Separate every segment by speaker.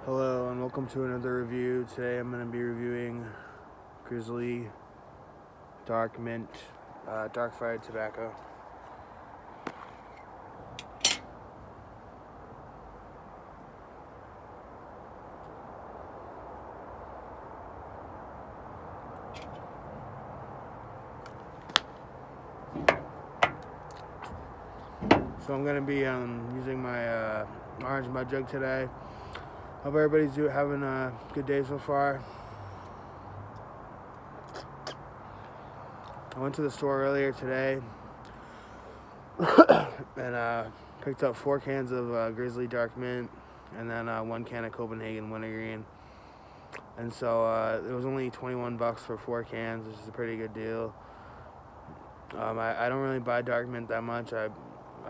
Speaker 1: Hello and welcome to another review. Today I'm going to be reviewing Grizzly Dark Mint Dark Fired Tobacco. So I'm going to be using my orange mud jug today. Hope everybody's having a good day so far. I went to the store earlier today and picked up 4 cans of Grizzly Dark Mint and then 1 can of Copenhagen Wintergreen. And so it was only $21 for 4 cans, which is a pretty good deal. I don't really buy Dark Mint that much. I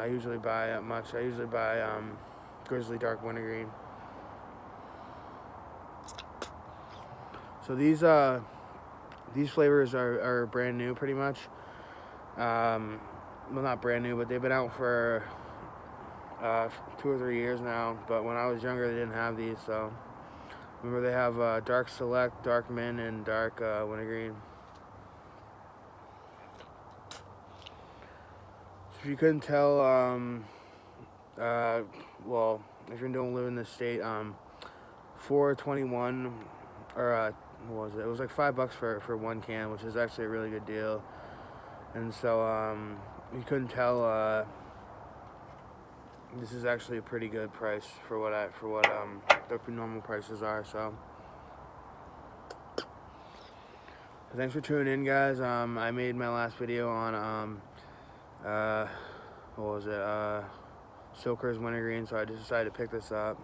Speaker 1: usually buy Grizzly Dark Wintergreen. So these flavors are brand new, pretty much. Well, not brand new, but they've been out for 2 or 3 years now. But when I was younger, they didn't have these. So remember, they have Dark Select, Dark Mint, and Dark Wintergreen. So if you couldn't tell, well, if you don't live in this state, $4.21 or what was it? It was like $5 for 1 can, which is actually a really good deal. And so you couldn't tell, this is actually a pretty good price for what the normal prices are. So thanks for tuning in, guys. I made my last video on what was it? Silker's Wintergreen, so I just decided to pick this up.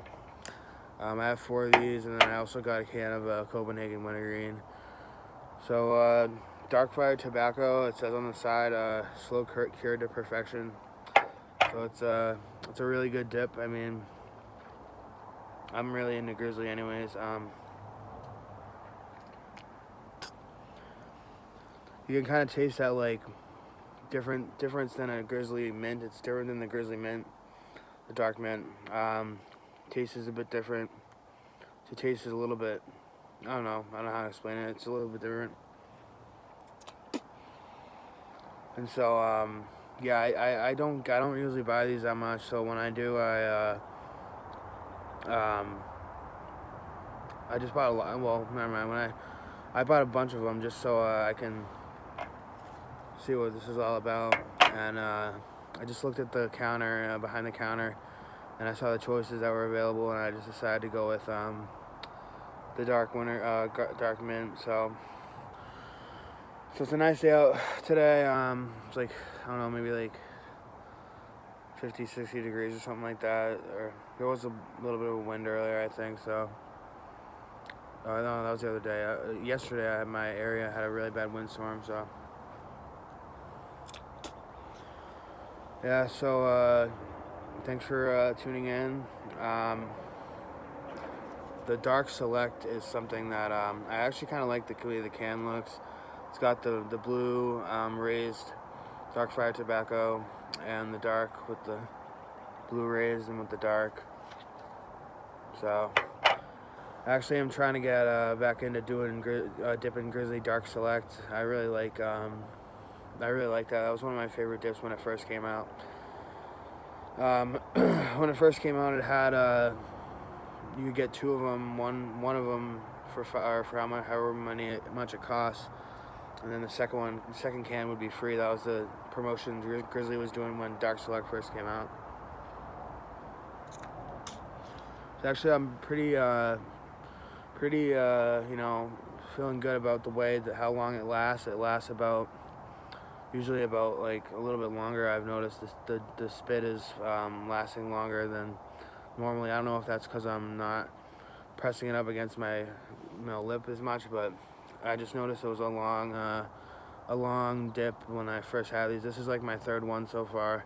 Speaker 1: I have 4 of these, and then I also got a can of Copenhagen Wintergreen. So Dark Fired Tobacco, it says on the side, slow cured to perfection. So it's a really good dip. I mean, I'm really into Grizzly anyways. You can kind of taste that like difference than a Grizzly Mint. It's different than the Grizzly Mint, the Dark Mint. Taste is a bit different. The taste is a little bit, I don't know how to explain it. It's a little bit different. And so yeah, I don't usually buy these that much. So when I do, I just bought a lot. Well, never mind. I bought a bunch of them just so I can see what this is all about. And I just looked at the counter, behind the counter, and I saw the choices that were available, and I just decided to go with the Dark Mint. So it's a nice day out today. It's like, I don't know, maybe like 50, 60 degrees or something like that. Or there was a little bit of a wind earlier, I think. So no, that was the other day. Yesterday, my area had a really bad windstorm. So yeah. So thanks for tuning in. The Dark Select is something that I actually kind of like the way the can looks. It's got the blue raised Dark Fired Tobacco and the dark with the blue raised and with the dark. So actually, I'm trying to get back into doing dipping Grizzly Dark Select. I really like that. That was one of my favorite dips when it first came out. When it first came out, it had you could get 2 of them. One of them for however much it costs, and then the second can would be free. That was the promotion Grizzly was doing when Dark Select first came out. So actually, I'm pretty feeling good about the way that how long it lasts. It lasts usually about like a little bit longer. I've noticed the spit is lasting longer than normally. I don't know if that's because I'm not pressing it up against my lip as much, but I just noticed it was a long dip when I first had these. This is like my 3rd one so far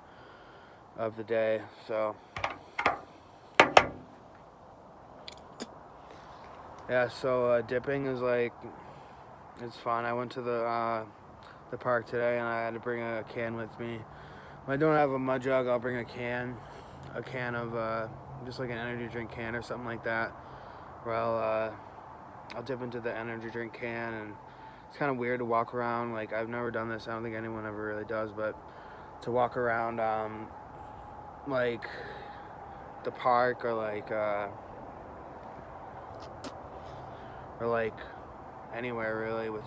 Speaker 1: of the day. So yeah, so dipping is like, it's fun. I went to the park today and I had to bring a can with me. When I don't have a mud jug, I'll bring a can of just like an energy drink can or something like that. well, I'll dip into the energy drink can, and it's kind of weird to walk around. Like, I've never done this. I don't think anyone ever really does, but to walk around, like the park or like anywhere really with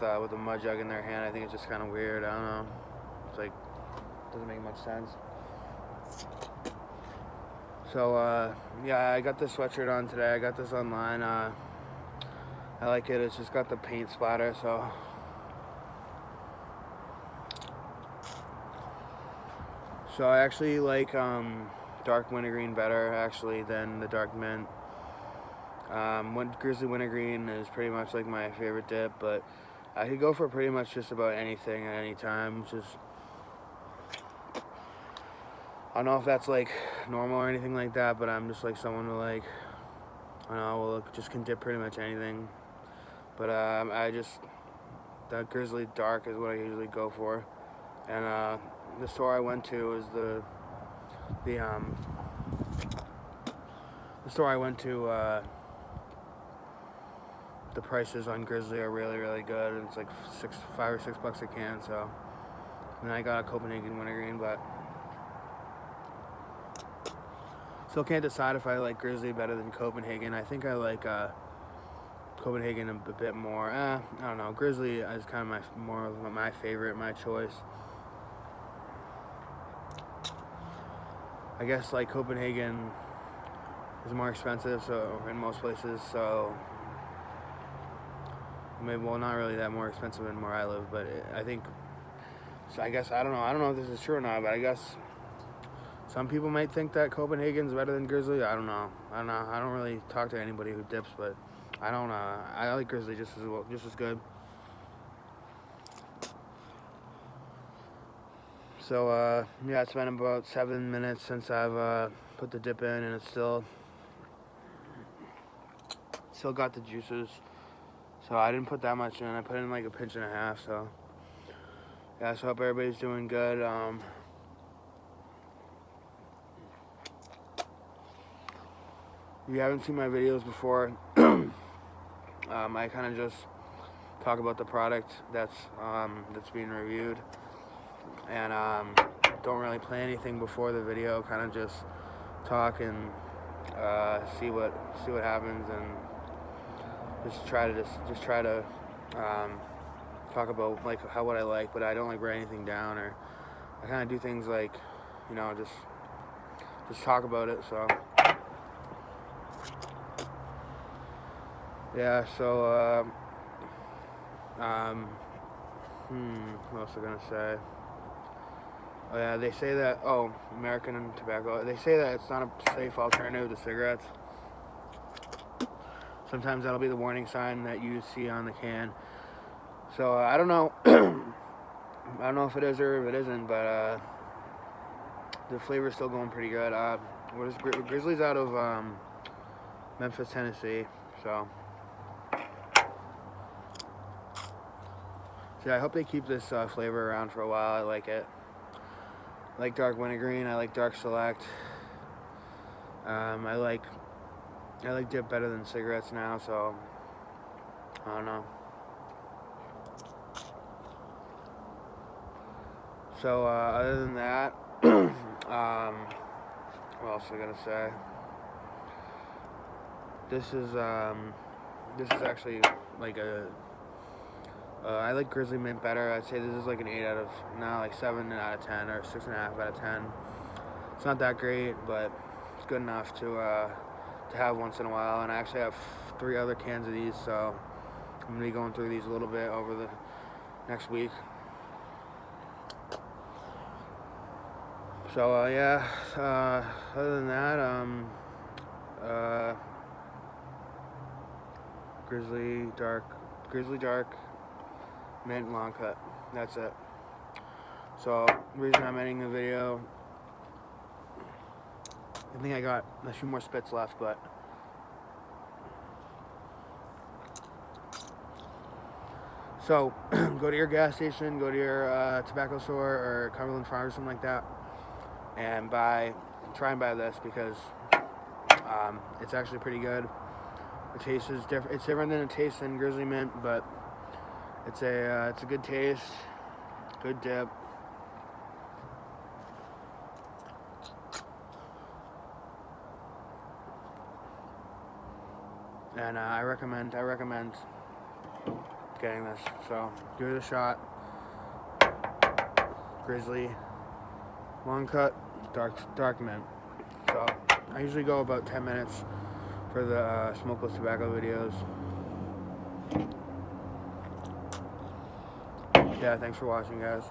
Speaker 1: a mud jug in their hand. I think it's just kind of weird. I don't know. It's like doesn't make much sense. So yeah, I got this sweatshirt on today. I got this online. I like it. It's just got the paint splatter. So I actually like dark wintergreen better actually than the dark mint. Grizzly wintergreen is pretty much like my favorite dip, but I could go for pretty much just about anything at any time. Just I don't know if that's like normal or anything like that, but I'm just like someone who like I don't know, well, just can dip pretty much anything. But that Grizzly dark is what I usually go for. And the store I went to is the store I went to. The prices on Grizzly are really, really good. It's like $5 or $6 a can. So, and then I got a Copenhagen wintergreen, but still can't decide if I like Grizzly better than Copenhagen. I think I like Copenhagen a bit more. I don't know. Grizzly is kind of more of my favorite, my choice. I guess like Copenhagen is more expensive, so in most places. So maybe, well, not really that more expensive than where I live, but I think. So I guess I don't know. I don't know if this is true or not, but I guess some people might think that Copenhagen's better than Grizzly. I don't know. I don't really talk to anybody who dips, but I don't. I like Grizzly just as good. So yeah, it's been about 7 minutes since I've put the dip in, and it's still got the juices. So I didn't put that much in. I put in like a pinch and a half. So yeah, so I hope everybody's doing good. If you haven't seen my videos before, I kind of just talk about the product that's being reviewed, and don't really play anything before the video. Kind of just talk and see what happens, and just try to talk about like what I like, but I don't like write anything down, or I kind of do things like, you know, just talk about it. So yeah, so what else was I gonna say? Oh yeah, they say that American tobacco. They say that it's not a safe alternative to cigarettes. Sometimes that'll be the warning sign that you see on the can. So I don't know. I don't know if it is or if it isn't, but the flavor's still going pretty good. Grizzly's out of Memphis, Tennessee. So yeah, I hope they keep this flavor around for a while. I like it. I like dark wintergreen. I like dark select. I like dip better than cigarettes now. So I don't know. So other than that, what else was I gonna say? This is actually like I like Grizzly Mint better. I'd say this is like an 7 out of 10 or 6.5 out of 10. It's not that great, but it's good enough to have once in a while. And I actually have 3 other cans of these, so I'm gonna be going through these a little bit over the next week. So yeah, other than that, Grizzly dark, mint long cut. That's it. So the reason I'm ending the video, I think I got a few more spits left, but so go to your gas station, go to your tobacco store or Cumberland Farms or something like that, and try and buy this, because It's actually pretty good. The taste is different. It's different than a taste in Grizzly Mint, but it's a good taste, good dip. And I recommend getting this. So give it a shot. Grizzly, long cut, dark mint. So I usually go about 10 minutes for the smokeless tobacco videos. Yeah, thanks for watching, guys.